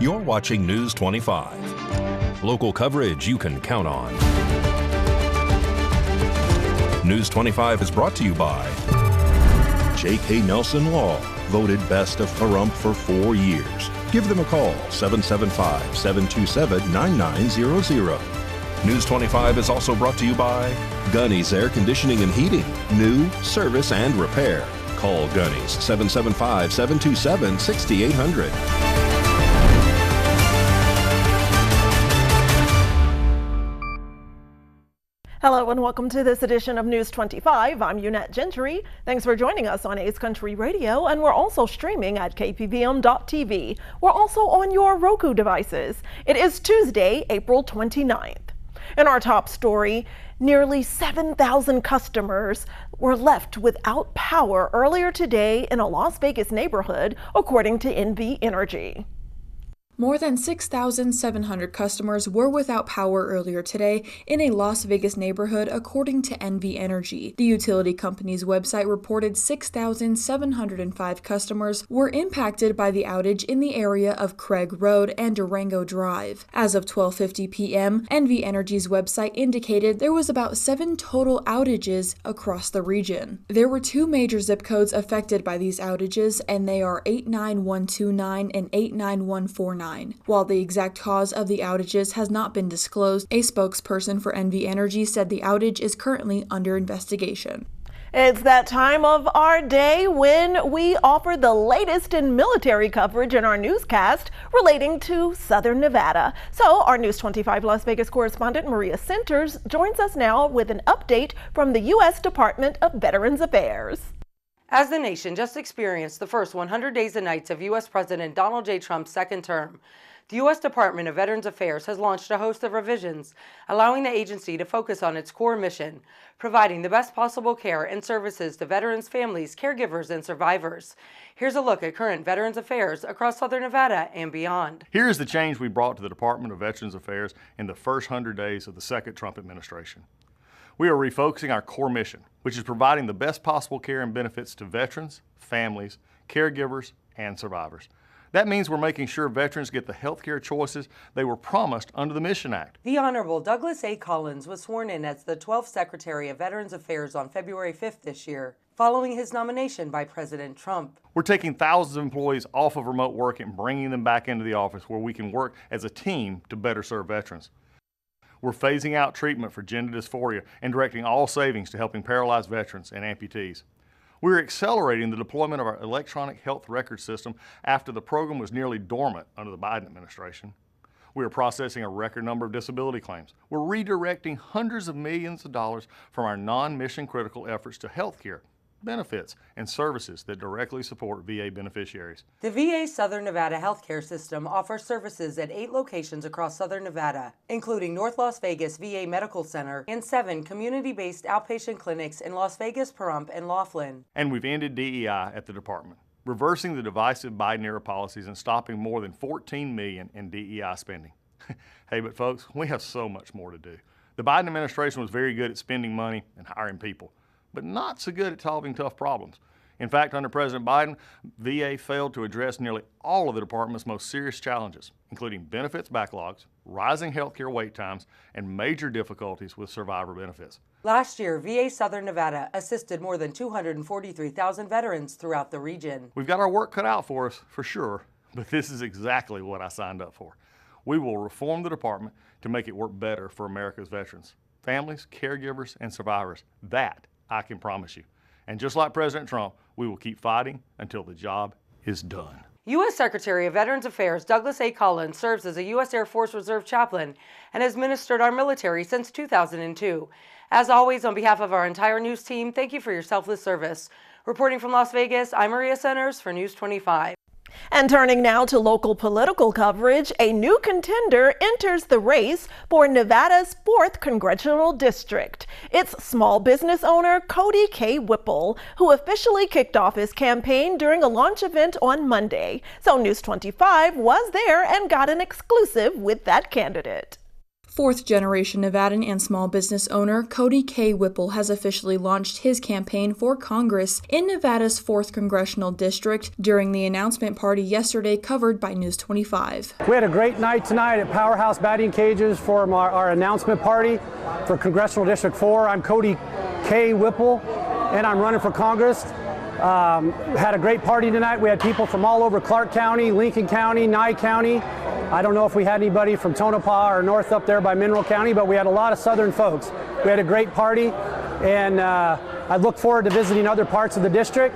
You're watching News 25. Local coverage you can count on. News 25 is brought to you by J.K. Nelson Law, voted best of Pahrump for 4 years. Give them a call, 775-727-9900. News 25 is also brought to you by Gunny's Air Conditioning and Heating. New, service, and repair. Call Gunny's, 775-727-6800. Hello and welcome to this edition of News 25. I'm Unette Gentry. Thanks for joining us on Ace Country Radio, and we're also streaming at KPVM.TV. We're also on your Roku devices. It is Tuesday, April 29th. In our top story, nearly 7,000 customers were left without power earlier today in a Las Vegas neighborhood, according to NV Energy. More than 6,700 customers were without power earlier today in a Las Vegas neighborhood, according to NV Energy. The utility company's website reported 6,705 customers were impacted by the outage in the area of Craig Road and Durango Drive. As of 12:50 p.m., NV Energy's website indicated there was about 7 total outages across the region. There were 2 major zip codes affected by these outages, and they are 89129 and 89149. While the exact cause of the outages has not been disclosed, a spokesperson for NV Energy said the outage is currently under investigation. It's that time of our day when we offer the latest in military coverage in our newscast relating to Southern Nevada. So our News 25 Las Vegas correspondent Maria Centers joins us now with an update from the U.S. Department of Veterans Affairs. As the nation just experienced the first 100 days and nights of U.S. President Donald J. Trump's second term, the U.S. Department of Veterans Affairs has launched a host of revisions, allowing the agency to focus on its core mission, providing the best possible care and services to veterans' families, caregivers, and survivors. Here's a look at current Veterans Affairs across Southern Nevada and beyond. Here's the change we brought to the Department of Veterans Affairs in the first 100 days of the second Trump administration. We are refocusing our core mission, which is providing the best possible care and benefits to veterans, families, caregivers, and survivors. That means we're making sure veterans get the health care choices they were promised under the Mission Act. The Honorable Douglas A. Collins was sworn in as the 12th Secretary of Veterans Affairs on February 5th this year, following his nomination by President Trump. We're taking thousands of employees off of remote work and bringing them back into the office where we can work as a team to better serve veterans. We're phasing out treatment for gender dysphoria and directing all savings to helping paralyzed veterans and amputees. We're accelerating the deployment of our electronic health record system after the program was nearly dormant under the Biden administration. We are processing a record number of disability claims. We're redirecting hundreds of millions of dollars from our non-mission critical efforts to health care, benefits, and services that directly support VA beneficiaries. The VA Southern Nevada healthcare system offers services at 8 locations across Southern Nevada, including North Las Vegas VA Medical Center and 7 community-based outpatient clinics in Las Vegas, Pahrump, and Laughlin. And we've ended DEI at the department, reversing the divisive Biden-era policies and stopping more than $14 million in DEI spending. Hey, but folks, we have so much more to do. The Biden administration was very good at spending money and hiring people, but not so good at solving tough problems. In fact, under President Biden, VA failed to address nearly all of the department's most serious challenges, including benefits backlogs, rising healthcare wait times, and major difficulties with survivor benefits. Last year, VA Southern Nevada assisted more than 243,000 veterans throughout the region. We've got our work cut out for us, for sure, but this is exactly what I signed up for. We will reform the department to make it work better for America's veterans, families, caregivers, and survivors. That I can promise you. And just like President Trump, we will keep fighting until the job is done. U.S. Secretary of Veterans Affairs Douglas A. Collins serves as a U.S. Air Force Reserve chaplain and has ministered our military since 2002. As always, on behalf of our entire news team, thank you for your selfless service. Reporting from Las Vegas, I'm Maria Centers for News 25. And turning now to local political coverage, a new contender enters the race for Nevada's 4th congressional district. It's small business owner Cody K. Whipple, who officially kicked off his campaign during a launch event on Monday. So News 25 was there and got an exclusive with that candidate. Fourth-generation Nevadan and small business owner Cody K. Whipple has officially launched his campaign for Congress in Nevada's 4th Congressional District during the announcement party yesterday covered by News 25. We had a great night tonight at Powerhouse Batting Cages for our announcement party for Congressional District 4. I'm Cody K. Whipple, and I'm running for Congress. Had a great party tonight. We had people from all over Clark County, Lincoln County, Nye County. I don't know if we had anybody from Tonopah or north up there by Mineral County, but we had a lot of southern folks. We had a great party, and I look forward to visiting other parts of the district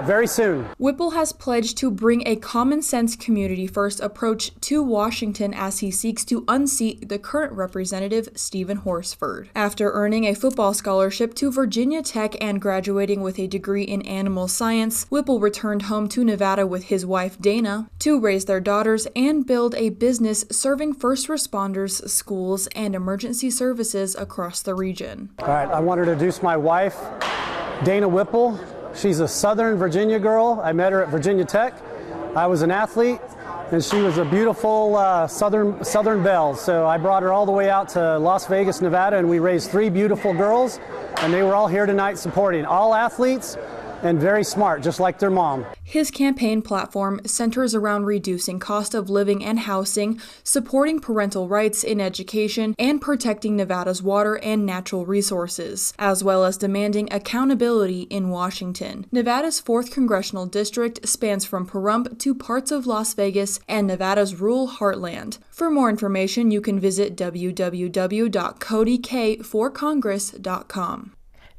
very soon. Whipple has pledged to bring a common-sense, community-first approach to Washington as he seeks to unseat the current representative, Stephen Horsford. After earning a football scholarship to Virginia Tech and graduating with a degree in animal science, Whipple returned home to Nevada with his wife, Dana, to raise their daughters and build a business serving first responders, schools, and emergency services across the region. All right, I want to introduce my wife, Dana Whipple. She's a Southern Virginia girl. I met her at Virginia Tech. I was an athlete, and she was a beautiful Southern belle. So I brought her all the way out to Las Vegas, Nevada, and we raised 3 beautiful girls, and they were all here tonight supporting. All athletes and very smart, just like their mom. His campaign platform centers around reducing cost of living and housing, supporting parental rights in education, and protecting Nevada's water and natural resources, as well as demanding accountability in Washington. Nevada's 4th Congressional District spans from Pahrump to parts of Las Vegas and Nevada's rural heartland. For more information, you can visit www.codykforcongress.com.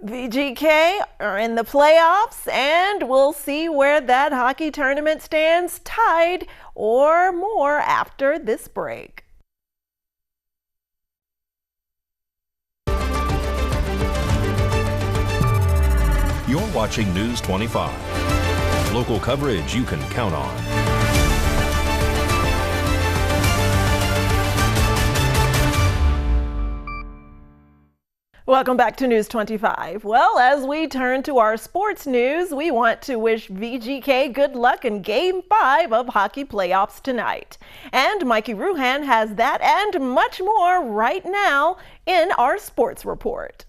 VGK are in the playoffs, and we'll see where that hockey tournament stands, tied or more, after this break. You're watching News 25. Local coverage you can count on. Welcome back to News 25. Well, as we turn to our sports news, we want to wish VGK good luck in Game 5 of hockey playoffs tonight. And Mikey Ruhan has that and much more right now in our sports report.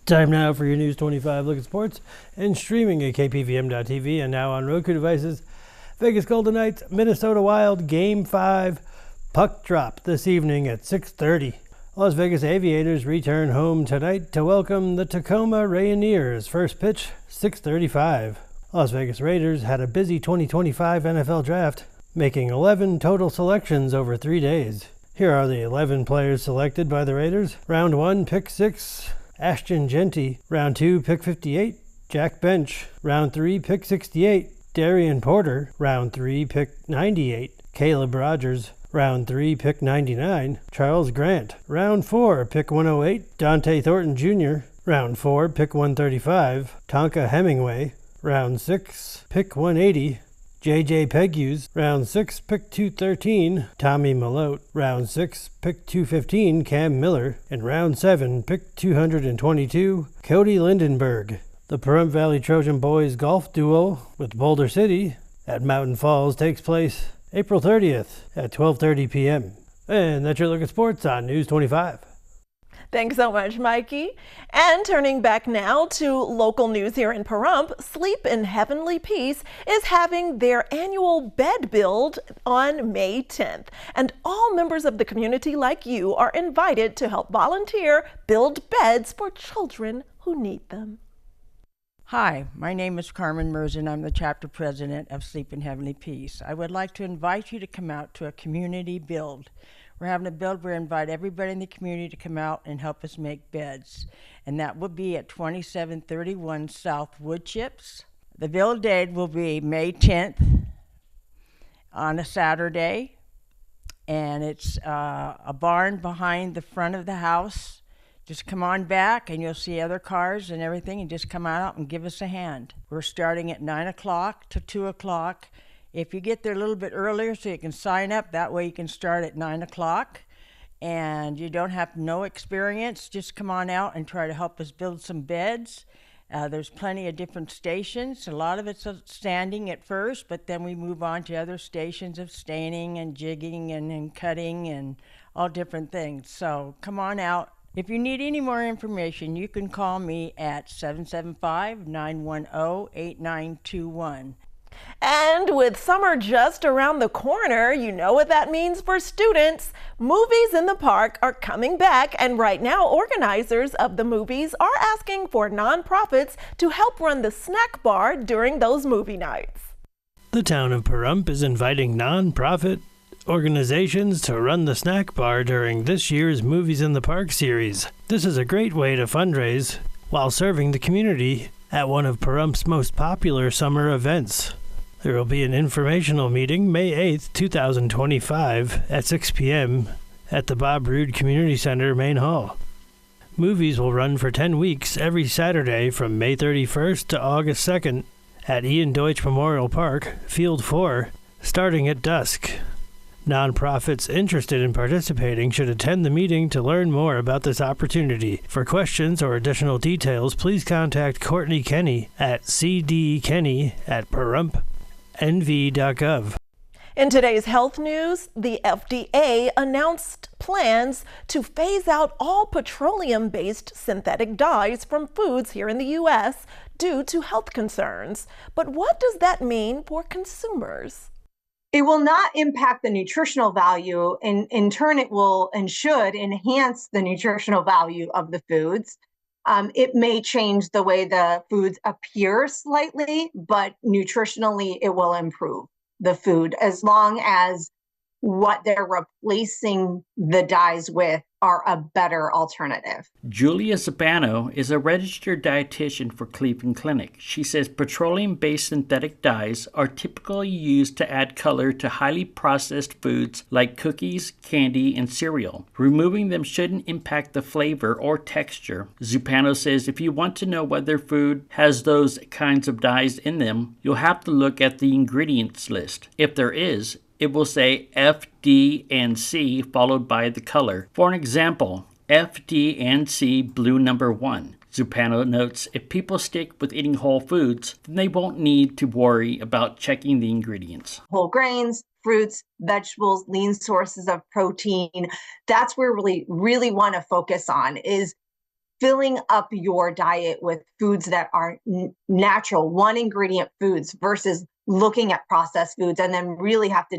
Time now for your News 25 look at sports and streaming at KPVM.TV and now on Roku devices. Vegas Golden Knights, Minnesota Wild, Game 5, puck drop this evening at 6:30. Las Vegas Aviators return home tonight to welcome the Tacoma Rainiers. First pitch, 6:35. Las Vegas Raiders had a busy 2025 NFL draft, making 11 total selections over 3 days. Here are the 11 players selected by the Raiders. Round 1, pick 6. Ashton Genty. Round 2, pick 58, Jack Bench. Round 3, pick 68, Darian Porter. Round 3, pick 98, Caleb Rogers. Round 3, pick 99, Charles Grant. Round 4, pick 108, Dante Thornton Jr. Round 4, pick 135, Tonka Hemingway. Round 6, pick 180, J.J. Pegues. Round 6, pick 213, Tommy Malote. Round 6, pick 215, Cam Miller. And round 7, pick 222, Cody Lindenberg. The Pahrump Valley Trojan Boys Golf Duel with Boulder City at Mountain Falls takes place April 30th at 12:30 p.m. And that's your look at sports on News 25. Thanks so much, Mikey. And turning back now to local news here in Pahrump, Sleep in Heavenly Peace is having their annual bed build on May 10th. And all members of the community like you are invited to help volunteer build beds for children who need them. Hi, my name is Carmen Merzen. I'm the chapter president of Sleep in Heavenly Peace. I would like to invite you to come out to a community build. We're having a build where we invite everybody in the community to come out and help us make beds. And that will be at 2731 South Wood Chips. The build date will be May 10th on a Saturday. And it's a barn behind the front of the house, Just come on back and you'll see other cars and everything, and just come out and give us a hand. We're starting at 9 o'clock to 2 o'clock. If you get there a little bit earlier so you can sign up, that way you can start at 9 o'clock. And you don't have no experience, just come on out and try to help us build some beds. There's plenty of different stations. A lot of it's standing at first, but then we move on to other stations of staining and jigging and cutting and all different things. So come on out. If you need any more information, you can call me at 775-910-8921. And with summer just around the corner, you know what that means for students. Movies in the park are coming back, and right now organizers of the movies are asking for nonprofits to help run the snack bar during those movie nights. The town of Pahrump is inviting nonprofit organizations to run the snack bar during this year's Movies in the Park series. This is a great way to fundraise while serving the community at one of Pahrump's most popular summer events. There will be an informational meeting May 8th, 2025 at 6 p.m. at the Bob Roode Community Center Main Hall. Movies will run for 10 weeks every Saturday from May 31st to August 2nd at Ian Deutsch Memorial Park, Field 4, starting at dusk. Nonprofits interested in participating should attend the meeting to learn more about this opportunity. For questions or additional details, please contact Courtney Kenny at cdkenny@pahrumpnv.gov. In today's health news, the FDA announced plans to phase out all petroleum-based synthetic dyes from foods here in the U.S. due to health concerns. But what does that mean for consumers? It will not impact the nutritional value, and in turn, it will and should enhance the nutritional value of the foods. It may change the way the foods appear slightly, but nutritionally, it will improve the food as long as what they're replacing the dyes with are a better alternative. Julia Zabano is a registered dietitian for Cleveland Clinic. She says petroleum-based synthetic dyes are typically used to add color to highly processed foods like cookies, candy, and cereal. Removing them shouldn't impact the flavor or texture. Zupano says if you want to know whether food has those kinds of dyes in them, you'll have to look at the ingredients list. If there is, it will say F, D, and C followed by the color. For an example, F, D, and C blue number 1. Zupano notes if people stick with eating whole foods, then they won't need to worry about checking the ingredients. Whole grains, fruits, vegetables, lean sources of protein. That's where we really want to focus on is filling up your diet with foods that are natural, one ingredient foods versus looking at processed foods and then really have to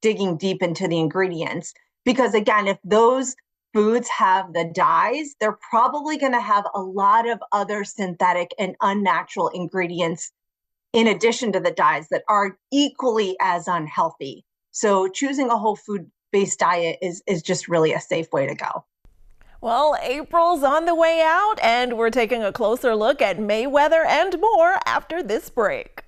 digging deep into the ingredients. Because again, if those foods have the dyes, they're probably going to have a lot of other synthetic and unnatural ingredients in addition to the dyes that are equally as unhealthy. So choosing a whole food-based diet is just really a safe way to go. Well, April's on the way out, and we're taking a closer look at May weather and more after this break.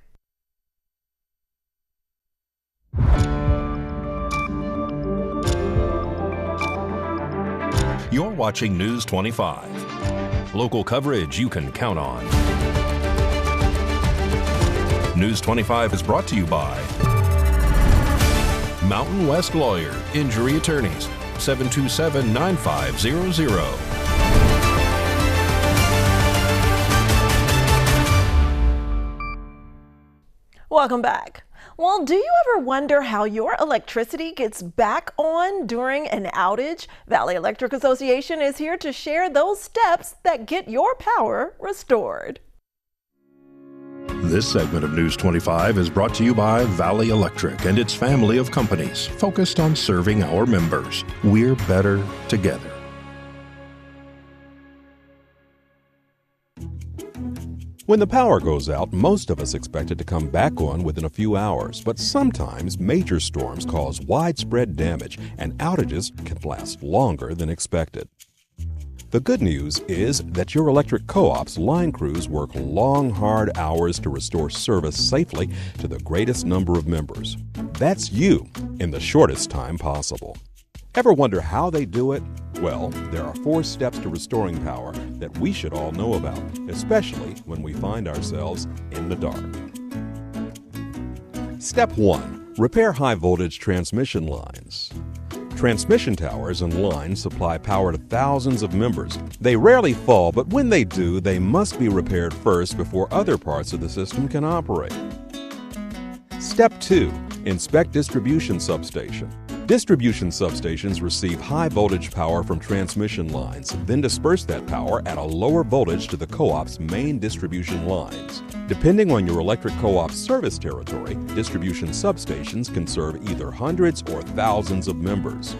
You're watching News 25. Local coverage you can count on. News 25 is brought to you by Mountain West Lawyer, Injury Attorneys, 727-9500. Welcome back. Well, do you ever wonder how your electricity gets back on during an outage? Valley Electric Association is here to share those steps that get your power restored. This segment of News 25 is brought to you by Valley Electric and its family of companies focused on serving our members. We're better together. When the power goes out, most of us expect it to come back on within a few hours, but sometimes major storms cause widespread damage and outages can last longer than expected. The good news is that your electric co-op's line crews work long, hard hours to restore service safely to the greatest number of members. That's you in the shortest time possible. Ever wonder how they do it? Well, there are 4 steps to restoring power that we should all know about, especially when we find ourselves in the dark. Step 1. Repair high-voltage transmission lines. Transmission towers and lines supply power to thousands of members. They rarely fall, but when they do, they must be repaired first before other parts of the system can operate. Step 2. Inspect distribution substation. Distribution substations receive high voltage power from transmission lines, then disperse that power at a lower voltage to the co-op's main distribution lines. Depending on your electric co-op's service territory, distribution substations can serve either hundreds or thousands of members.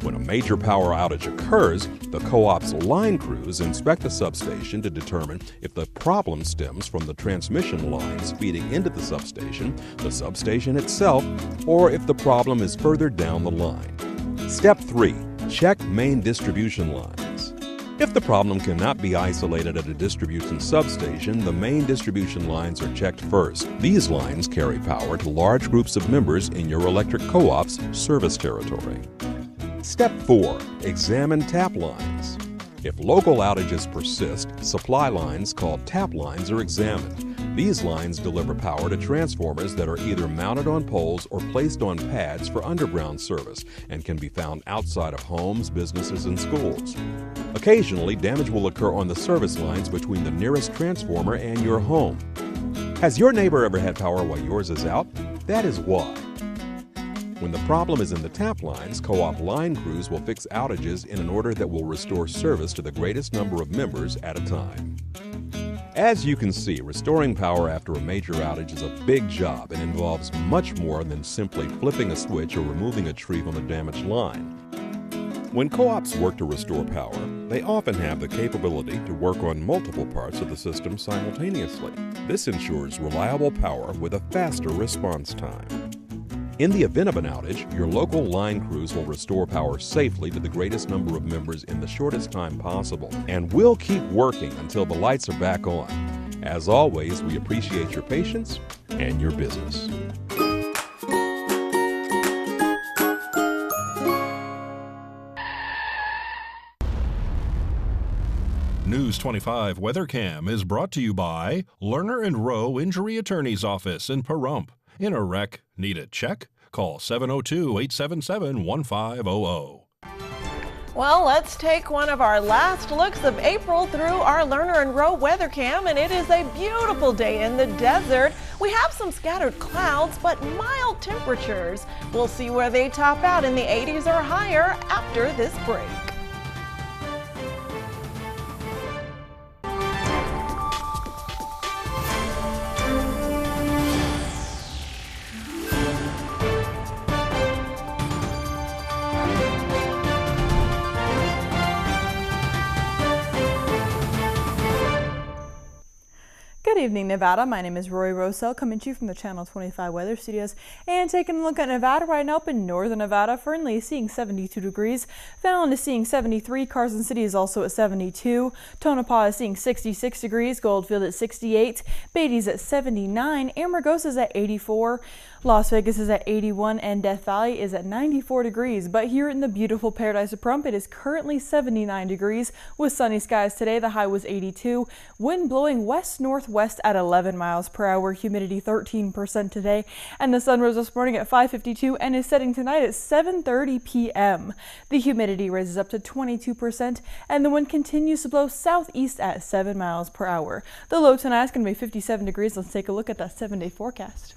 When a major power outage occurs, the co-op's line crews inspect the substation to determine if the problem stems from the transmission lines feeding into the substation itself, or if the problem is further down the line. Step 3. Check main distribution lines. If the problem cannot be isolated at a distribution substation, the main distribution lines are checked first. These lines carry power to large groups of members in your electric co-op's service territory. Step 4. Examine tap lines. If local outages persist, supply lines called tap lines are examined. These lines deliver power to transformers that are either mounted on poles or placed on pads for underground service and can be found outside of homes, businesses, and schools. Occasionally, damage will occur on the service lines between the nearest transformer and your home. Has your neighbor ever had power while yours is out? That is why. When the problem is in the tap lines, co-op line crews will fix outages in an order that will restore service to the greatest number of members at a time. As you can see, restoring power after a major outage is a big job and involves much more than simply flipping a switch or removing a tree from a damaged line. When co-ops work to restore power, they often have the capability to work on multiple parts of the system simultaneously. This ensures reliable power with a faster response time. In the event of an outage, your local line crews will restore power safely to the greatest number of members in the shortest time possible, and we'll keep working until the lights are back on. As always, we appreciate your patience and your business. News 25 WeatherCam is brought to you by Lerner and Rowe Injury Attorney's Office in Pahrump. In a wreck, need a check? Call 702-877-1500. Well, let's take one of our last looks of April through our Lerner and Rowe weather cam, and it is a beautiful day in the desert. We have some scattered clouds, but mild temperatures. We'll see where they top out in the 80s or higher after this break. Good evening, Nevada. My name is Rory Rosell, coming to you from the Channel 25 Weather Studios and taking a look at Nevada right now up in northern Nevada. Fernley is seeing 72 degrees. Fallon is seeing 73. Carson City is also at 72. Tonopah is seeing 66 degrees. Goldfield at 68. Beatty's at 79. Amargosa is at 84. Las Vegas is at 81 and Death Valley is at 94 degrees. But here in the beautiful paradise of Pahrump, it is currently 79 degrees with sunny skies today. The high was 82. Wind blowing west-northwest at 11 miles per hour. Humidity 13% today. And the sun rose this morning at 5:52 and is setting tonight at 7:30 p.m. The humidity raises up to 22% and the wind continues to blow southeast at 7 miles per hour. The low tonight is going to be 57 degrees. Let's take a look at that 7-day forecast.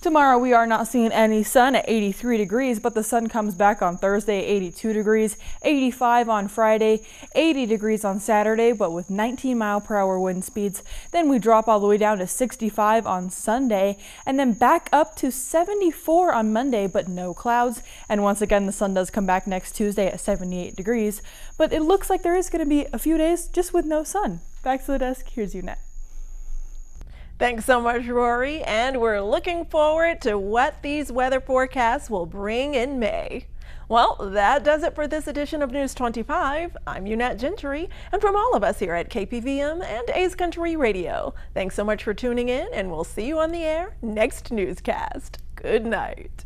Tomorrow we are not seeing any sun at 83 degrees, but the sun comes back on Thursday at 82 degrees, 85 on Friday, 80 degrees on Saturday, but with 19 mile per hour wind speeds. Then we drop all the way down to 65 on Sunday, and then back up to 74 on Monday, but no clouds. And once again, the sun does come back next Tuesday at 78 degrees, but it looks like there is going to be a few days just with no sun. Back to the desk, here's UNET. Thanks so much, Rory, and we're looking forward to what these weather forecasts will bring in May. Well, that does it for this edition of News 25. I'm UNET Gentry, and from all of us here at KPVM and A's Country Radio, thanks so much for tuning in, and we'll see you on the air next newscast. Good night.